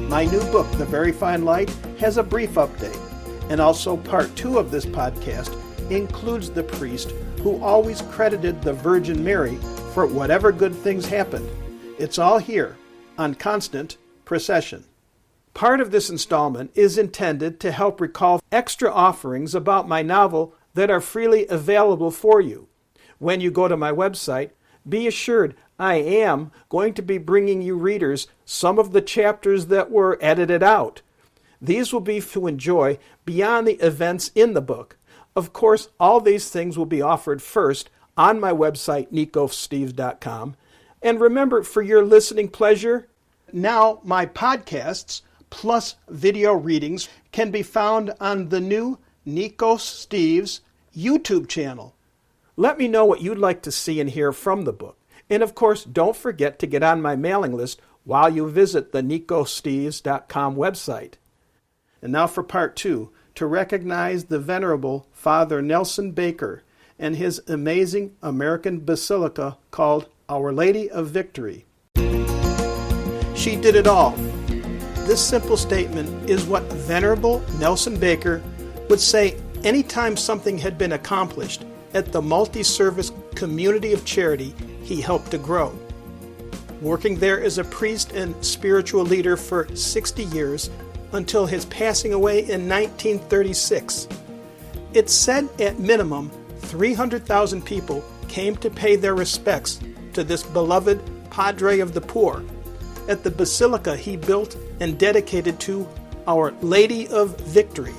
My new book, The Very Fine Light, has a brief update. And also part 2 of this podcast includes the priest who always credited the Virgin Mary for whatever good things happened. It's all here on Constant Procession. Part of this installment is intended to help recall extra offerings about my novel that are freely available for you. When you go to my website, be assured I am going to be bringing you readers some of the chapters that were edited out. These will be to enjoy beyond the events in the book. Of course, all these things will be offered first on my website, nicosteves.com. And remember, for your listening pleasure, now my podcasts plus video readings can be found on the new Nico Steves YouTube channel. Let me know what you'd like to see and hear from the book. And of course, don't forget to get on my mailing list while you visit the nicosteves.com website. And now for part 2, to recognize the Venerable Father Nelson Baker and his amazing American Basilica called Our Lady of Victory. She did it all. This simple statement is what Venerable Nelson Baker would say anytime something had been accomplished at the multi-service community of charity he helped to grow. Working there as a priest and spiritual leader for 60 years until his passing away in 1936. It's said at minimum 300,000 people came to pay their respects to this beloved Padre of the Poor at the Basilica he built and dedicated to Our Lady of Victory.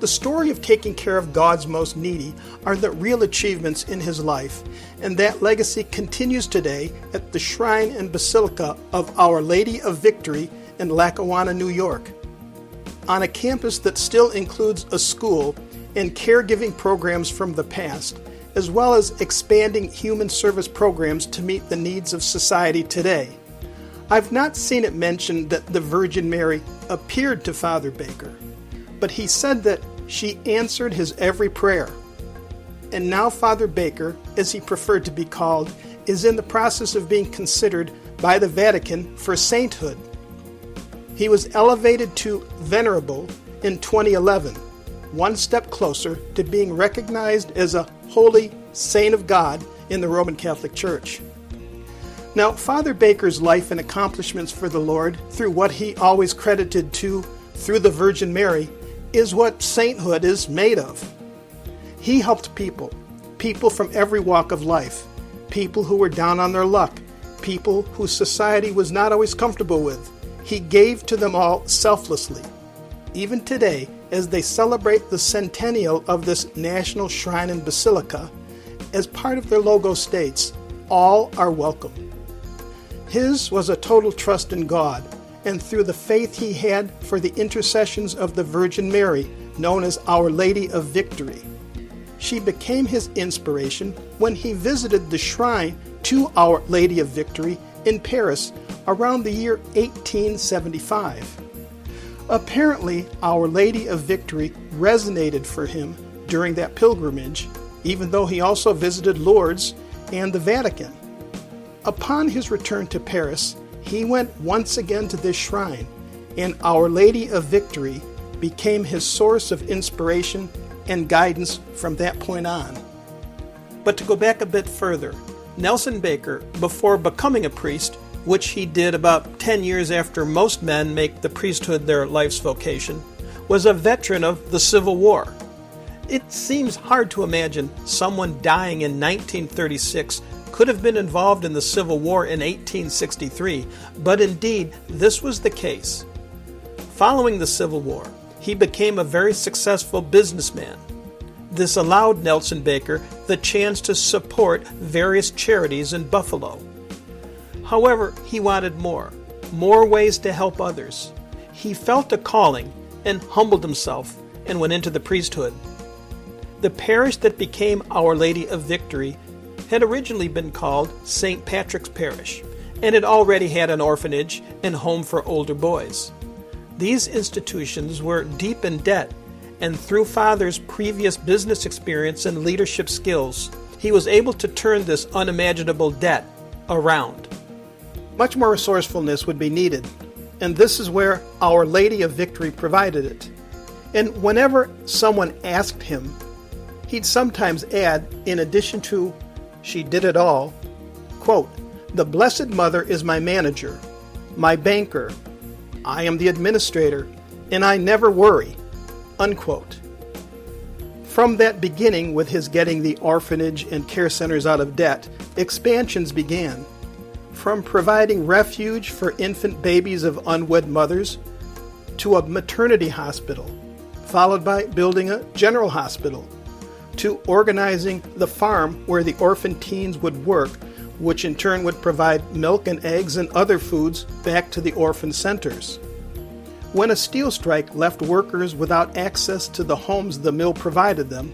The story of taking care of God's most needy are the real achievements in his life, and that legacy continues today at the Shrine and Basilica of Our Lady of Victory in Lackawanna, New York. On a campus that still includes a school and caregiving programs from the past, as well as expanding human service programs to meet the needs of society today. I've not seen it mentioned that the Virgin Mary appeared to Father Baker, but he said that she answered his every prayer. And now Father Baker, as he preferred to be called, is in the process of being considered by the Vatican for sainthood. He was elevated to Venerable in 2011, one step closer to being recognized as a holy saint of God in the Roman Catholic Church. Now, Father Baker's life and accomplishments for the Lord, through what he always credited to through the Virgin Mary, is what sainthood is made of. He helped people from every walk of life, people who were down on their luck, people whose society was not always comfortable with. He gave to them all selflessly. Even today, as they celebrate the centennial of this National Shrine and Basilica, as part of their logo states, all are welcome. His was a total trust in God, and through the faith he had for the intercessions of the Virgin Mary, known as Our Lady of Victory. She became his inspiration when he visited the shrine to Our Lady of Victory in Paris around the year 1875. Apparently, Our Lady of Victory resonated for him during that pilgrimage, even though he also visited Lourdes and the Vatican. Upon his return to Paris, he went once again to this shrine, and Our Lady of Victory became his source of inspiration and guidance from that point on. But to go back a bit further, Nelson Baker, before becoming a priest, which he did about 10 years after most men make the priesthood their life's vocation, was a veteran of the Civil War. It seems hard to imagine someone dying in 1936 could have been involved in the Civil War in 1863, but indeed this was the case. Following the Civil War, he became a very successful businessman. This allowed Nelson Baker the chance to support various charities in Buffalo. However, he wanted more ways to help others. He felt a calling and humbled himself and went into the priesthood. The parish that became Our Lady of Victory had originally been called St. Patrick's Parish, and it already had an orphanage and home for older boys. These institutions were deep in debt, and through Father's previous business experience and leadership skills, he was able to turn this unimaginable debt around. Much more resourcefulness would be needed. and this is where Our Lady of Victory provided it. And whenever someone asked him, he'd sometimes add, in addition to, "She did it all," quote, "The Blessed Mother is my manager, my banker, I am the administrator, and I never worry," unquote. From that beginning, with his getting the orphanage and care centers out of debt, expansions began. From providing refuge for infant babies of unwed mothers to a maternity hospital, followed by building a general hospital, to organizing the farm where the orphan teens would work, which in turn would provide milk and eggs and other foods back to the orphan centers. When a steel strike left workers without access to the homes the mill provided them,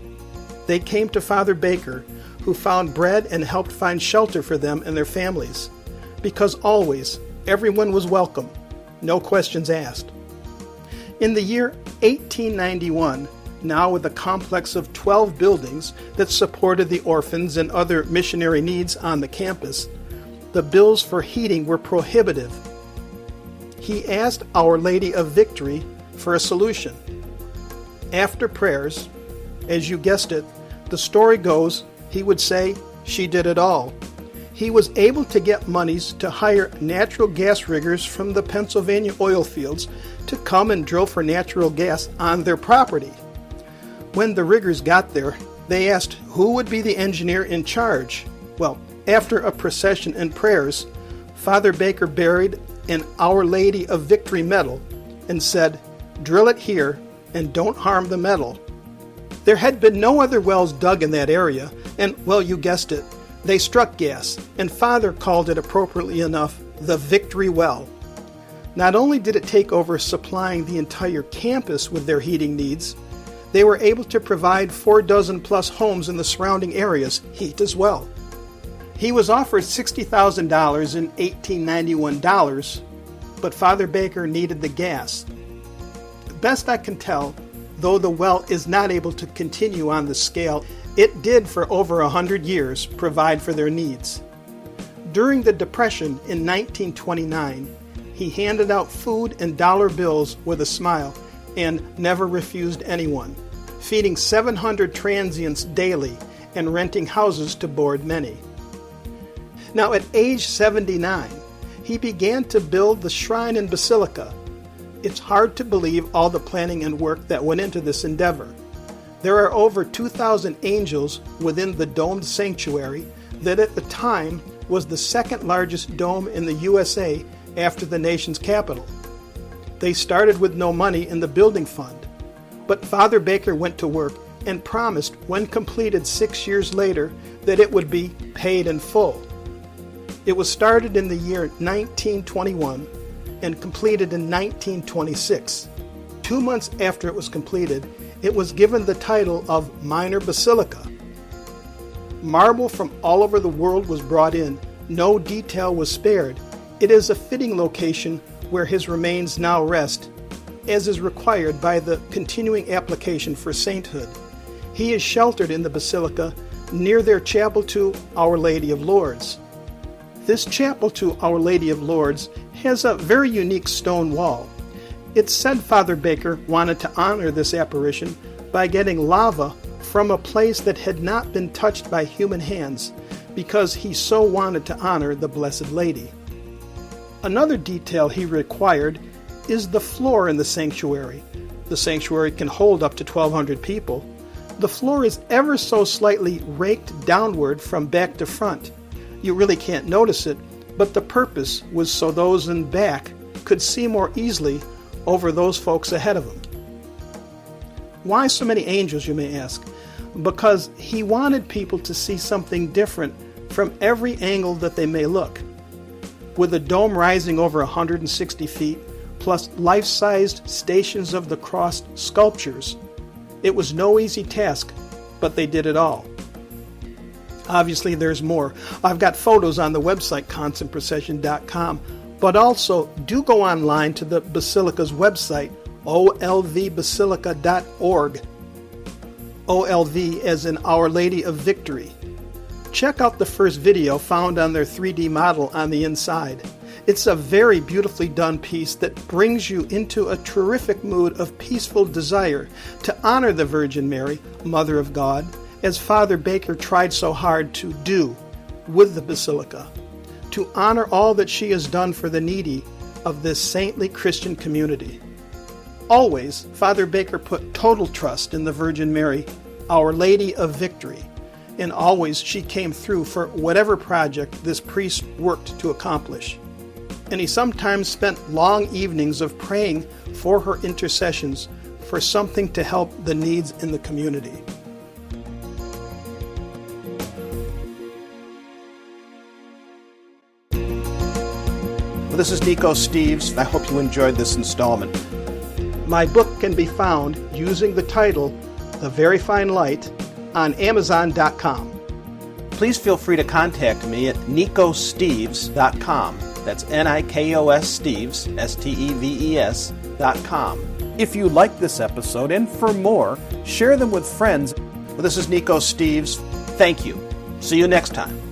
they came to Father Baker, who found bread and helped find shelter for them and their families, because always everyone was welcome, no questions asked. In the year 1891, now with a complex of 12 buildings that supported the orphans and other missionary needs on the campus, the bills for heating were prohibitive. He asked Our Lady of Victory for a solution. After prayers, as you guessed it, the story goes, he would say, "She did it all." He was able to get monies to hire natural gas riggers from the Pennsylvania oil fields to come and drill for natural gas on their property. When the riggers got there, they asked who would be the engineer in charge. Well, after a procession and prayers, Father Baker buried an Our Lady of Victory medal and said, "Drill it here and don't harm the metal." There had been no other wells dug in that area, and, well, you guessed it, they struck gas, and Father called it appropriately enough the Victory Well. Not only did it take over supplying the entire campus with their heating needs, they were able to provide 4 dozen plus homes in the surrounding areas heat as well. He was offered $60,000 in 1891 dollars, but Father Baker needed the gas. Best I can tell, though the well is not able to continue on the scale, it did for over 100 years provide for their needs. During the Depression in 1929, he handed out food and dollar bills with a smile and never refused anyone, feeding 700 transients daily and renting houses to board many. Now at age 79, he began to build the shrine and basilica. It's hard to believe all the planning and work that went into this endeavor. There are over 2,000 angels within the domed sanctuary that at the time was the second largest dome in the USA after the nation's capital. They started with no money in the building fund, but Father Baker went to work and promised when completed 6 years later that it would be paid in full. It was started in the year 1921 and completed in 1926. 2 months after it was completed, it was given the title of Minor Basilica. Marble from all over the world was brought in. No detail was spared. It is a fitting location where his remains now rest, as is required by the continuing application for sainthood. He is sheltered in the basilica near their chapel to Our Lady of Lourdes. This chapel to Our Lady of Lourdes has a very unique stone wall. It's said Father Baker wanted to honor this apparition by getting lava from a place that had not been touched by human hands, because he so wanted to honor the Blessed Lady. Another detail he required is the floor in the sanctuary. The sanctuary can hold up to 1,200 people. The floor is ever so slightly raked downward from back to front. You really can't notice it, but the purpose was so those in back could see more easily over those folks ahead of them. Why so many angels, you may ask? Because he wanted people to see something different from every angle that they may look. With the dome rising over 160 feet, plus life-sized Stations of the Cross sculptures, it was no easy task, but they did it all. Obviously, there's more. I've got photos on the website, constantprocession.com, but also do go online to the Basilica's website, olvbasilica.org. OLV as in Our Lady of Victory. Check out the first video found on their 3D model on the inside. It's a very beautifully done piece that brings you into a terrific mood of peaceful desire to honor the Virgin Mary, Mother of God, as Father Baker tried so hard to do with the Basilica, to honor all that she has done for the needy of this saintly Christian community. Always, Father Baker put total trust in the Virgin Mary, Our Lady of Victory, and always she came through for whatever project this priest worked to accomplish. And he sometimes spent long evenings of praying for her intercessions for something to help the needs in the community. Well, this is Nico Steves. I hope you enjoyed this installment. My book can be found using the title, The Very Fine Light, on Amazon.com. Please feel free to contact me at nicosteves.com. That's Nikos Steves, Steves.com. If you like this episode, and for more, share them with friends. Well, this is Nico Steves. Thank you. See you next time.